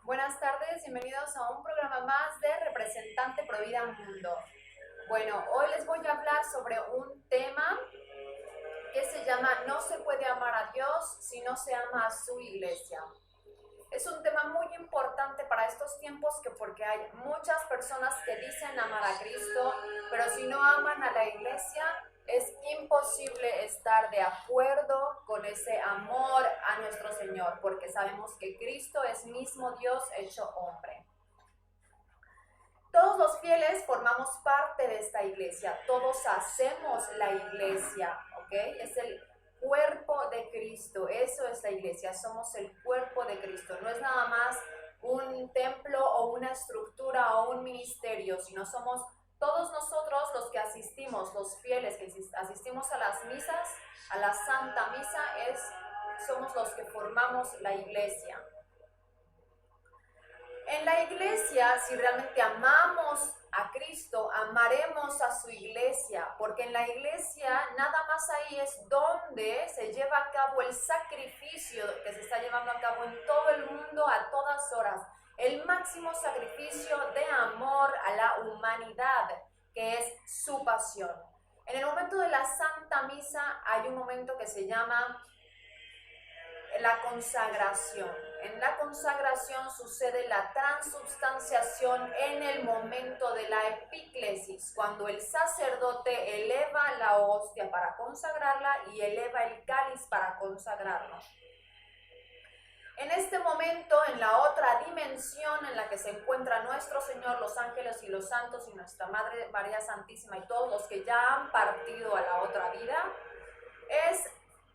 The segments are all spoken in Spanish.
Buenas tardes, bienvenidos a un programa más de Representante Provida Mundo. Bueno, hoy les voy a hablar sobre un tema que se llama No se puede amar a Dios si no se ama a su iglesia. Es un tema muy importante para estos tiempos porque hay muchas personas que dicen amar a Cristo, pero si no aman a la iglesia, es imposible estar de acuerdo con ese amor a nuestro Señor, porque sabemos que Cristo es mismo Dios hecho hombre. Todos los fieles formamos parte de esta iglesia, todos hacemos la iglesia, ¿ok? Es el cuerpo de Cristo, eso es la iglesia, somos el cuerpo de Cristo, no es nada más un templo o una estructura o un ministerio, sino somos todos nosotros los que asistimos, los fieles que asistimos a las misas, a la Santa Misa, somos los que formamos la iglesia. En la iglesia, si realmente amamos a Cristo, amaremos a su iglesia, porque en la iglesia nada más ahí es donde se lleva a cabo el sacrificio que se está llevando a cabo en todo el mundo a todas horas, el máximo sacrificio de amor a la humanidad, que es su pasión. En el momento de la Santa Misa hay un momento que se llama la consagración. En la consagración sucede la transubstanciación en el momento de la epíclesis, cuando el sacerdote eleva la hostia para consagrarla y eleva el cáliz para consagrarlo. En este momento, en la otra dimensión en la que se encuentra nuestro Señor, los ángeles y los santos y nuestra Madre María Santísima y todos los que ya han partido a la otra vida, es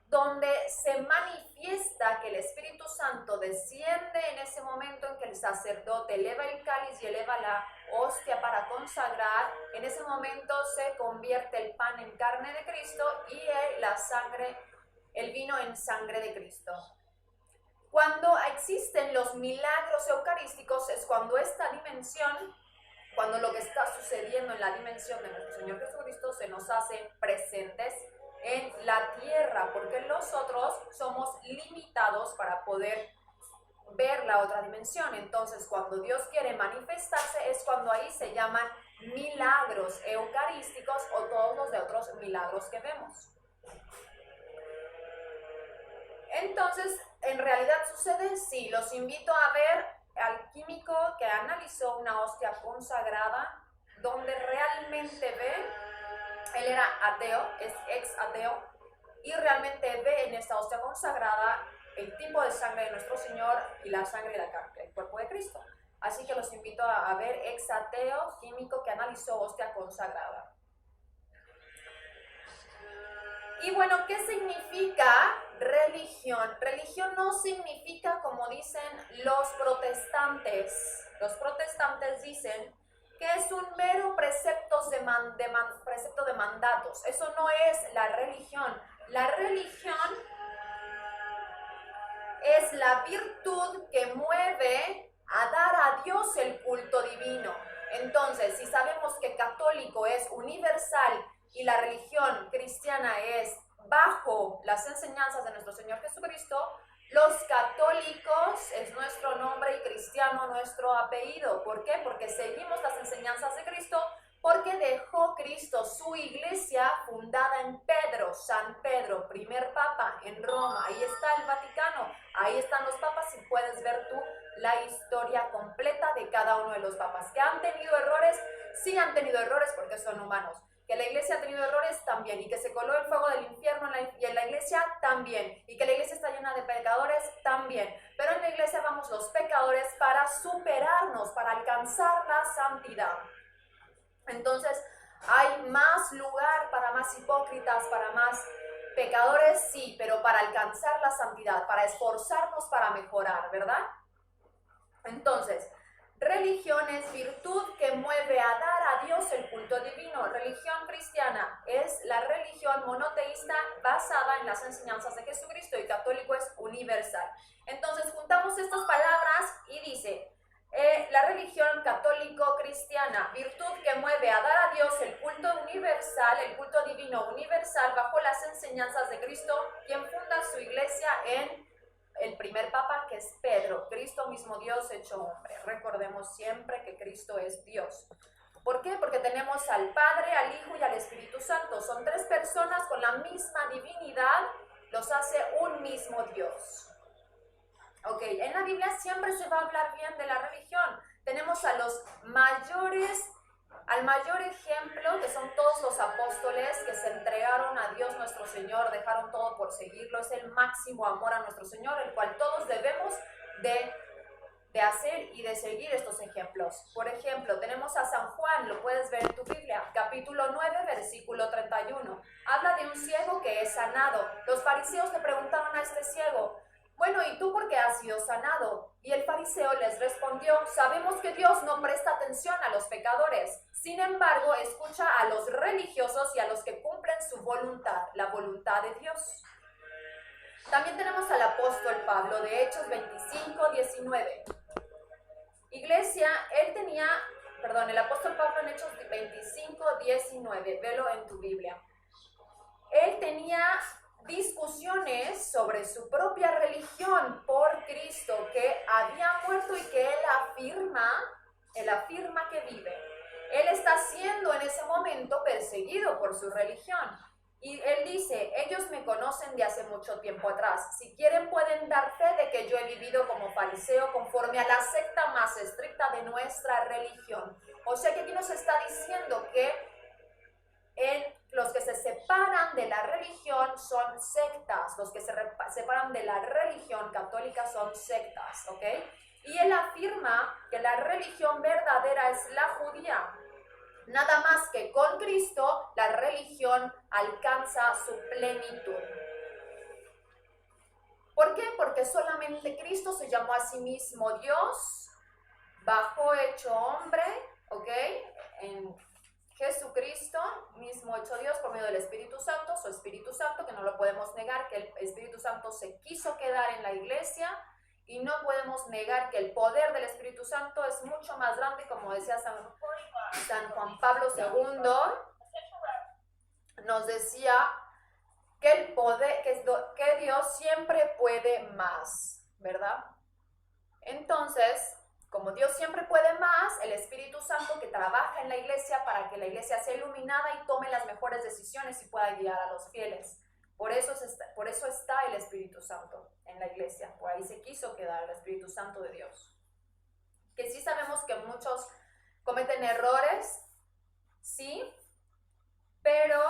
donde se manifiesta que el Espíritu Santo desciende en ese momento en que el sacerdote eleva el cáliz y eleva la hostia para consagrar. En ese momento se convierte el pan en carne de Cristo y el vino en sangre de Cristo. Cuando existen los milagros eucarísticos es cuando esta dimensión, cuando lo que está sucediendo en la dimensión de nuestro Señor Jesucristo se nos hace presentes en la tierra, porque nosotros somos limitados para poder ver la otra dimensión. Entonces, cuando Dios quiere manifestarse es cuando ahí se llaman milagros eucarísticos o todos los de otros milagros que vemos. Entonces, ¿en realidad sucede? Sí, los invito a ver al químico que analizó una hostia consagrada, donde realmente ve. Él era ateo, es ex ateo, y realmente ve en esta hostia consagrada el tipo de sangre de nuestro Señor y la sangre de la carne, el cuerpo de Cristo. Así que los invito a ver ex ateo, químico que analizó hostia consagrada. Y bueno, ¿qué significa religión? Religión no significa como dicen los protestantes. Los protestantes dicen que es un mero precepto de mandatos. Eso no es la religión. La religión es la virtud que mueve a dar a Dios el culto divino. Entonces, si sabemos que católico es universal y la religión cristiana es bajo las enseñanzas de nuestro Señor Jesucristo, los católicos es nuestro nombre y cristiano nuestro apellido. ¿Por qué? Porque seguimos las enseñanzas de Cristo, porque dejó Cristo su iglesia fundada en Pedro, San Pedro, primer papa en Roma. Ahí está el Vaticano, ahí están los papas y puedes ver tú la historia completa de cada uno de los papas. ¿Que han tenido errores? Sí han tenido errores porque son humanos. Que la iglesia ha tenido errores también, y que se coló el fuego del infierno y en la iglesia también, y que la iglesia está llena de pecadores también, pero en la iglesia vamos los pecadores para superarnos, para alcanzar la santidad. Entonces, ¿hay más lugar para más hipócritas, para más pecadores? Sí, pero para alcanzar la santidad, para esforzarnos para mejorar, ¿verdad? Entonces, religión es virtud que mueve a dar a Dios el culto divino. Religión cristiana es la religión monoteísta basada en las enseñanzas de Jesucristo, y católico es universal. Entonces juntamos estas palabras y dice, la religión católico-cristiana, virtud que mueve a dar a Dios el culto universal, el culto divino universal bajo las enseñanzas de Cristo, quien funda su iglesia en el primer papa, que es Pedro, Cristo mismo Dios hecho hombre. Recordemos siempre que Cristo es Dios. ¿Por qué? Porque tenemos al Padre, al Hijo y al Espíritu Santo. Son tres personas con la misma divinidad, los hace un mismo Dios. Ok, en la Biblia siempre se va a hablar bien de la religión. Tenemos a los mayores, al mayor ejemplo, que son todos los apóstoles que se entregaron a Dios nuestro Señor, dejaron todo por seguirlo. Es el máximo amor a nuestro Señor, el cual todos debemos de hacer y de seguir estos ejemplos. Por ejemplo, tenemos a San Juan, lo puedes ver en tu Biblia, capítulo 9, versículo 31. Habla de un ciego que es sanado. Los fariseos le preguntaron a este ciego: bueno, ¿y tú por qué has sido sanado? Y el fariseo les respondió: sabemos que Dios no presta atención a los pecadores, sin embargo, escucha a los religiosos y a los que cumplen su voluntad, la voluntad de Dios. También tenemos al apóstol Pablo, de Hechos 25, 19. Iglesia, el apóstol Pablo en Hechos 25, 19, velo en tu Biblia. Él tenía discusiones sobre su propia religión por Cristo, que había muerto y que él afirma que vive. Él está siendo en ese momento perseguido por su religión. Y él dice: ellos me conocen de hace mucho tiempo atrás. Si quieren pueden dar fe de que yo he vivido como fariseo conforme a la secta más estricta de nuestra religión. O sea que aquí nos está diciendo que los que se separan de la religión son sectas. Los que se separan de la religión católica son sectas, ¿ok? Y él afirma que la religión verdadera es la judía. Nada más que con Cristo la religión alcanza su plenitud. ¿Por qué? Porque solamente Cristo se llamó a sí mismo Dios, bajó hecho hombre, ¿ok? En Jesucristo, mismo hecho Dios por medio del Espíritu Santo, su Espíritu Santo, que no lo podemos negar, que el Espíritu Santo se quiso quedar en la iglesia, y no podemos negar que el poder del Espíritu Santo es mucho más grande, como decía San Juan Pablo II, nos decía que el poder, que Dios siempre puede más, ¿verdad? Entonces, como Dios siempre puede más, el Espíritu Santo que trabaja en la iglesia para que la iglesia sea iluminada y tome las mejores decisiones y pueda guiar a los fieles. Por eso está el Espíritu Santo en la iglesia. Por ahí se quiso quedar el Espíritu Santo de Dios. Que sí sabemos que muchos cometen errores, sí, pero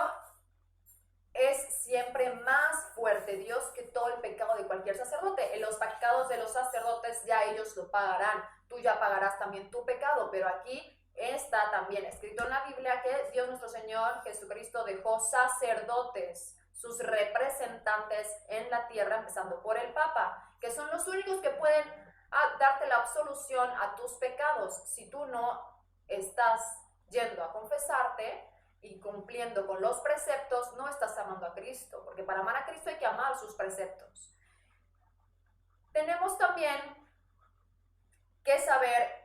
es siempre más fuerte Dios que todo el pecado de cualquier sacerdote. En los pecados de los sacerdotes ya ellos lo pagarán. Tú ya pagarás también tu pecado, pero aquí está también escrito en la Biblia que Dios nuestro Señor Jesucristo dejó sacerdotes, sus representantes en la tierra, empezando por el Papa, que son los únicos que pueden darte la absolución a tus pecados. Si tú no estás yendo a confesarte y cumpliendo con los preceptos, no estás amando a Cristo, porque para amar a Cristo hay que amar sus preceptos. Tenemos también que saber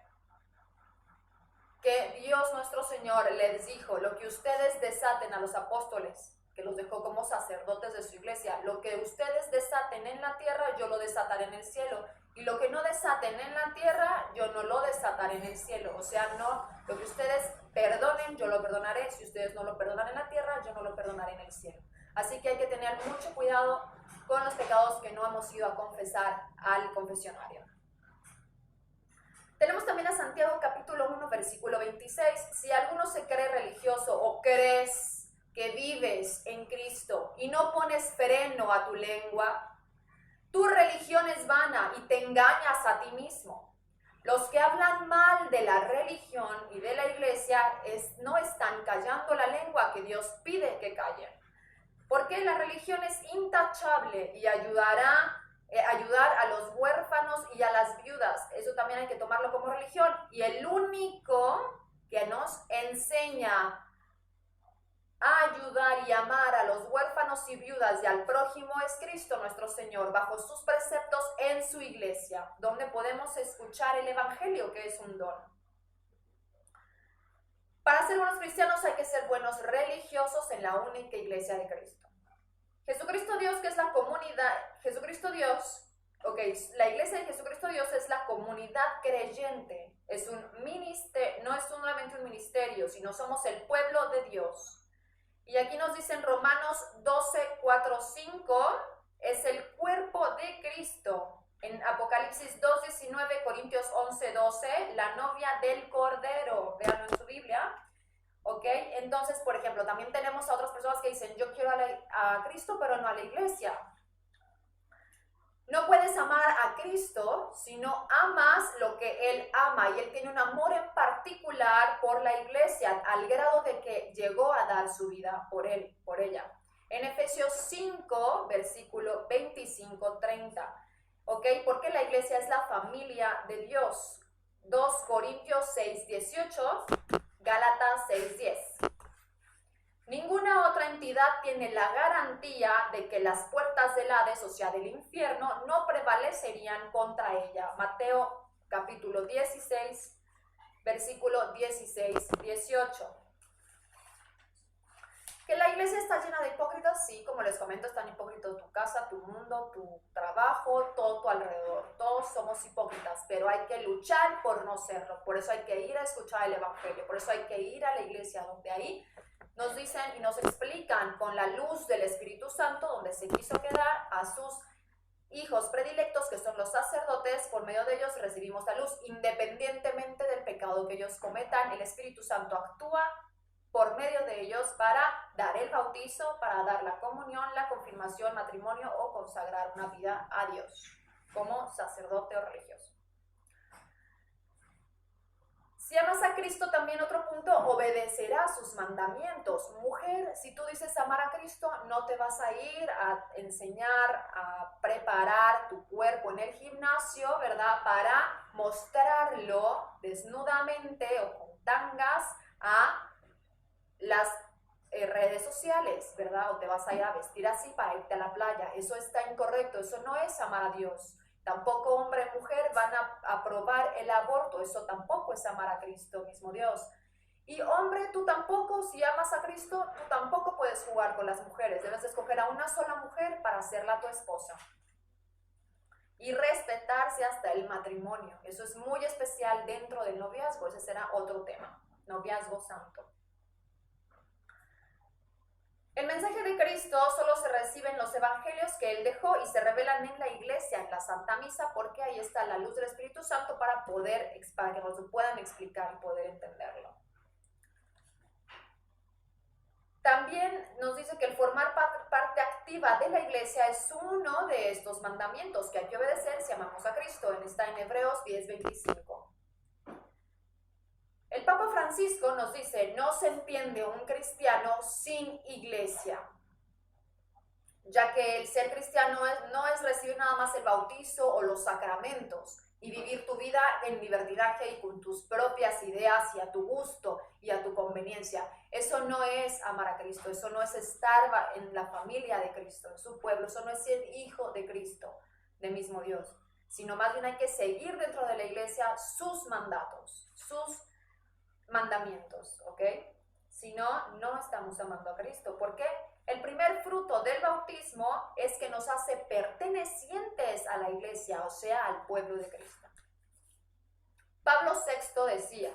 que Dios nuestro Señor les dijo: lo que ustedes desaten a los apóstoles, que los dejó como sacerdotes de su iglesia, lo que ustedes desaten en la tierra, yo lo desataré en el cielo, y lo que no desaten en la tierra, yo no lo desataré en el cielo. O sea, no, lo que ustedes perdonen, yo lo perdonaré. Si ustedes no lo perdonan en la tierra, yo no lo perdonaré en el cielo. Así que hay que tener mucho cuidado con los pecados que no hemos ido a confesar al confesionario. Tenemos también a Santiago capítulo 1, versículo 26. Si alguno se cree religioso o crees que vives en Cristo y no pones freno a tu lengua, tu religión es vana y te engañas a ti mismo. Los que hablan mal de la religión y de la iglesia no están callando la lengua que Dios pide que callen. Porque la religión es intachable y ayudar a los huérfanos y a las viudas. Eso también hay que tomarlo como religión. Y el único que nos enseña a ayudar y amar a los huérfanos y viudas y al prójimo es Cristo nuestro Señor, bajo sus preceptos en su iglesia, donde podemos escuchar el evangelio, que es un don. Para ser buenos cristianos hay que ser buenos religiosos en la única iglesia de Cristo. Jesucristo Dios, que es la comunidad, Jesucristo Dios, Ok, la Iglesia de Jesucristo Dios es la comunidad creyente. Es un ministerio, no es solamente un ministerio, sino somos el pueblo de Dios. Y aquí nos dicen Romanos 12, 4, 5, es el cuerpo de Cristo. En Apocalipsis 2, 19, Corintios 11, 12, la novia del Cordero. Véanlo en su Biblia. ¿Ok? Entonces, por ejemplo, también tenemos a otras personas que dicen, yo quiero a Cristo, pero no a la iglesia. No puedes amar a Cristo si no amas lo que Él ama, y Él tiene un amor en particular por la iglesia, al grado de que llegó a dar su vida por Él, por ella. En Efesios 5, versículo 25-30, ¿ok? Porque la iglesia es la familia de Dios. 2 Corintios 6, 18, Gálatas 6, 10. Ninguna otra entidad tiene la garantía de que las puertas del Hades, o sea, del infierno, no prevalecerían contra ella. Mateo capítulo 16, versículo 16-18. ¿Que la iglesia está llena de hipócritas? Sí, como les comento, están hipócritas tu casa, tu mundo, tu trabajo, todo tu alrededor. Todos somos hipócritas, pero hay que luchar por no serlo. Por eso hay que ir a escuchar el evangelio, por eso hay que ir a la iglesia, donde ahí nos dicen y nos explican con la luz del Espíritu Santo, donde se quiso quedar a sus hijos predilectos, que son los sacerdotes. Por medio de ellos recibimos la luz, independientemente del pecado que ellos cometan. El Espíritu Santo actúa por medio de ellos para dar el bautizo, para dar la comunión, la confirmación, matrimonio o consagrar una vida a Dios como sacerdote o religioso. Si amas a Cristo, también otro punto, obedecerá sus mandamientos. Mujer, si tú dices amar a Cristo, no te vas a ir a enseñar, a preparar tu cuerpo en el gimnasio, ¿verdad? Para mostrarlo desnudamente o con tangas a las redes sociales, ¿verdad? O te vas a ir a vestir así para irte a la playa. Eso está incorrecto, eso no es amar a Dios. Tampoco hombre y mujer van a aprobar el aborto, eso tampoco es amar a Cristo, mismo Dios. Y hombre, tú tampoco, si amas a Cristo, tú tampoco puedes jugar con las mujeres. Debes escoger a una sola mujer para hacerla tu esposa. Y respetarse hasta el matrimonio. Eso es muy especial dentro del noviazgo, ese será otro tema. Noviazgo santo. El mensaje de Cristo solo se recibe en los evangelios que Él dejó y se revelan en la iglesia, en la Santa Misa, porque ahí está la luz del Espíritu Santo para que nos lo puedan explicar y poder entenderlo. También nos dice que el formar parte activa de la iglesia es uno de estos mandamientos que hay que obedecer si amamos a Cristo. Está en Hebreos 10:25. El Papa Francisco nos dice, no se entiende un cristiano sin iglesia, ya que el ser cristiano no es recibir nada más el bautizo o los sacramentos y vivir tu vida en libertinaje y con tus propias ideas y a tu gusto y a tu conveniencia. Eso no es amar a Cristo, eso no es estar en la familia de Cristo, en su pueblo, eso no es ser hijo de Cristo, del mismo Dios, sino más bien hay que seguir dentro de la iglesia sus mandatos, sus mandamientos, ¿ok? Si no, no estamos amando a Cristo. ¿Por qué? El primer fruto del bautismo es que nos hace pertenecientes a la iglesia, o sea, al pueblo de Cristo. Pablo VI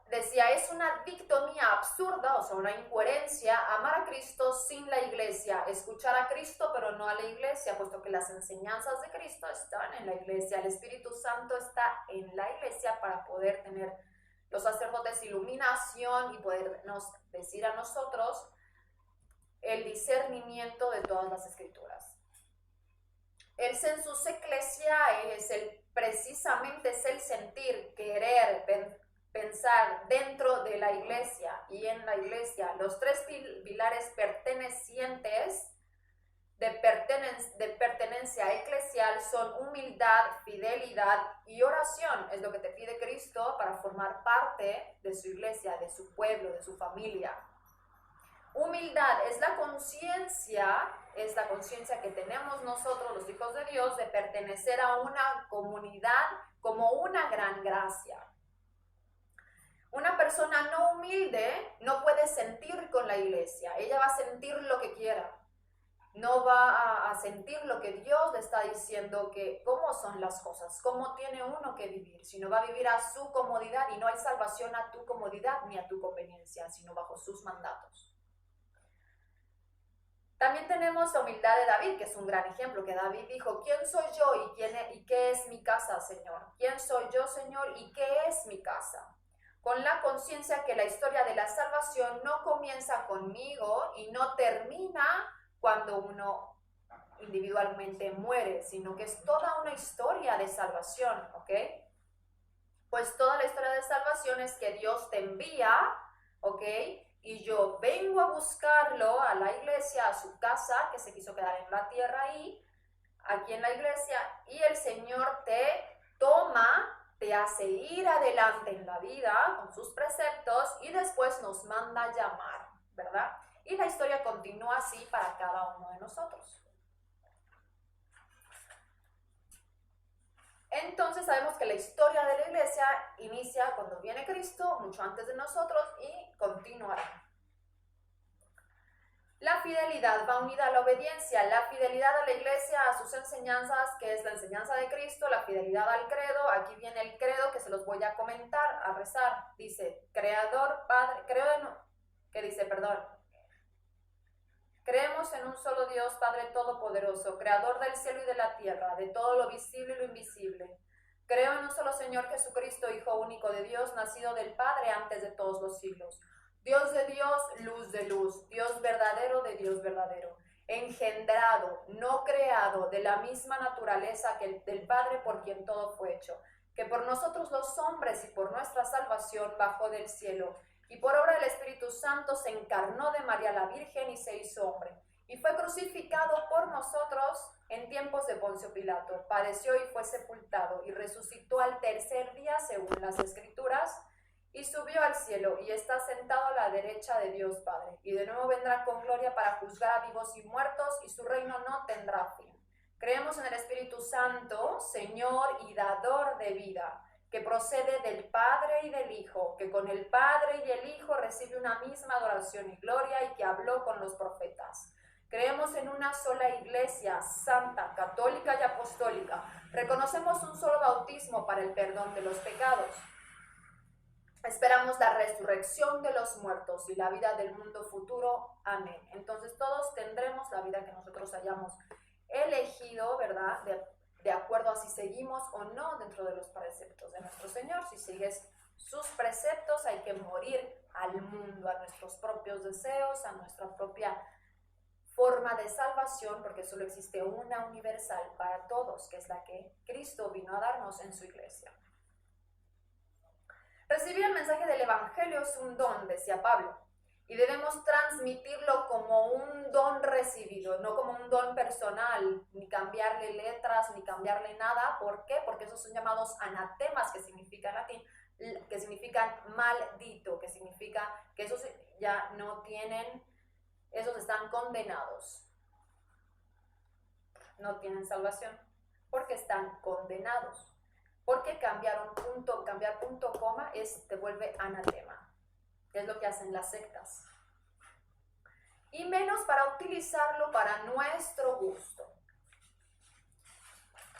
decía, es una dicotomía absurda, o sea, una incoherencia, amar a Cristo sin la iglesia, escuchar a Cristo pero no a la iglesia, puesto que las enseñanzas de Cristo están en la iglesia, el Espíritu Santo está en la iglesia para poder tener los sacerdotes iluminación y podernos decir a nosotros el discernimiento de todas las escrituras. El sensus ecclesiae precisamente es el sentir, querer, pensar dentro de la iglesia y en la iglesia. Los tres pilares pertenecientes de pertenencia eclesial son humildad, fidelidad y oración. Es lo que te pide Cristo para formar parte de su iglesia, de su pueblo, de su familia. Humildad es la conciencia que tenemos nosotros, los hijos de Dios, de pertenecer a una comunidad como una gran gracia. Una persona no humilde no puede sentir con la iglesia, ella va a sentir lo que quiera. no va a sentir lo que Dios le está diciendo, que cómo son las cosas, cómo tiene uno que vivir, sino va a vivir a su comodidad, y no hay salvación a tu comodidad ni a tu conveniencia, sino bajo sus mandatos. También tenemos la humildad de David, que es un gran ejemplo, que David dijo: ¿quién soy yo y qué es mi casa, Señor? ¿Quién soy yo, Señor, y qué es mi casa? Con la conciencia que la historia de la salvación no comienza conmigo y no termina cuando uno individualmente muere, sino que es toda una historia de salvación, ¿ok? Pues toda la historia de salvación es que Dios te envía, ¿ok? Y yo vengo a buscarlo a la iglesia, a su casa, que se quiso quedar en la tierra ahí, aquí en la iglesia, y el Señor te toma, te hace ir adelante en la vida con sus preceptos y después nos manda llamar, ¿verdad? Y la historia continúa así para cada uno de nosotros. Entonces sabemos que la historia de la iglesia inicia cuando viene Cristo, mucho antes de nosotros, y continuará. La fidelidad va unida a la obediencia, la fidelidad a la iglesia, a sus enseñanzas, que es la enseñanza de Cristo, la fidelidad al credo. Aquí viene el credo que se los voy a comentar, a rezar. Dice: Creador, Padre, creemos en un solo Dios, Padre Todopoderoso, Creador del cielo y de la tierra, de todo lo visible y lo invisible. Creo en un solo Señor Jesucristo, Hijo único de Dios, nacido del Padre antes de todos los siglos. Dios de Dios, luz de luz, Dios verdadero de Dios verdadero, engendrado, no creado, de la misma naturaleza que del Padre, por quien todo fue hecho, que por nosotros los hombres y por nuestra salvación bajó del cielo, y por obra del Espíritu Santo se encarnó de María la Virgen y se hizo hombre, y fue crucificado por nosotros en tiempos de Poncio Pilato, padeció y fue sepultado, y resucitó al tercer día según las Escrituras, y subió al cielo, y está sentado a la derecha de Dios Padre, y de nuevo vendrá con gloria para juzgar a vivos y muertos, y su reino no tendrá fin. Creemos en el Espíritu Santo, Señor y dador de vida, que procede del Padre y del Hijo, que con el Padre y el Hijo recibe una misma adoración y gloria, y que habló con los profetas. Creemos en una sola iglesia, santa, católica y apostólica. Reconocemos un solo bautismo para el perdón de los pecados. Esperamos la resurrección de los muertos y la vida del mundo futuro. Amén. Entonces todos tendremos la vida que nosotros hayamos elegido, ¿verdad? De acuerdo a si seguimos o no dentro de los preceptos de nuestro Señor. Si sigues sus preceptos, hay que morir al mundo, a nuestros propios deseos, a nuestra propia forma de salvación, porque solo existe una universal para todos, que es la que Cristo vino a darnos en su iglesia. Recibir el mensaje del Evangelio es un don, decía Pablo, y debemos transmitirlo como un don recibido, no como un don personal, ni cambiarle letras, ni cambiarle nada. ¿Por qué? Porque esos son llamados anatemas, que significa en latín, que significan maldito, que significa que esos ya no tienen, esos están condenados, no tienen salvación, porque están condenados. Porque cambiar punto, coma, te vuelve anatema. Es lo que hacen las sectas. Y menos para utilizarlo para nuestro gusto.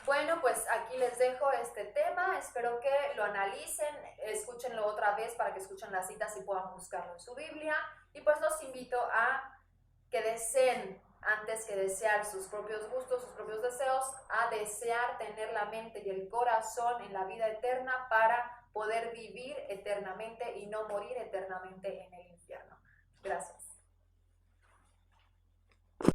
Bueno, pues aquí les dejo este tema. Espero que lo analicen, escúchenlo otra vez para que escuchen las citas y puedan buscarlo en su Biblia. Y pues los invito a que deseen, antes que desear sus propios gustos, sus propios deseos, a desear tener la mente y el corazón en la vida eterna para poder vivir eternamente y no morir eternamente en el infierno.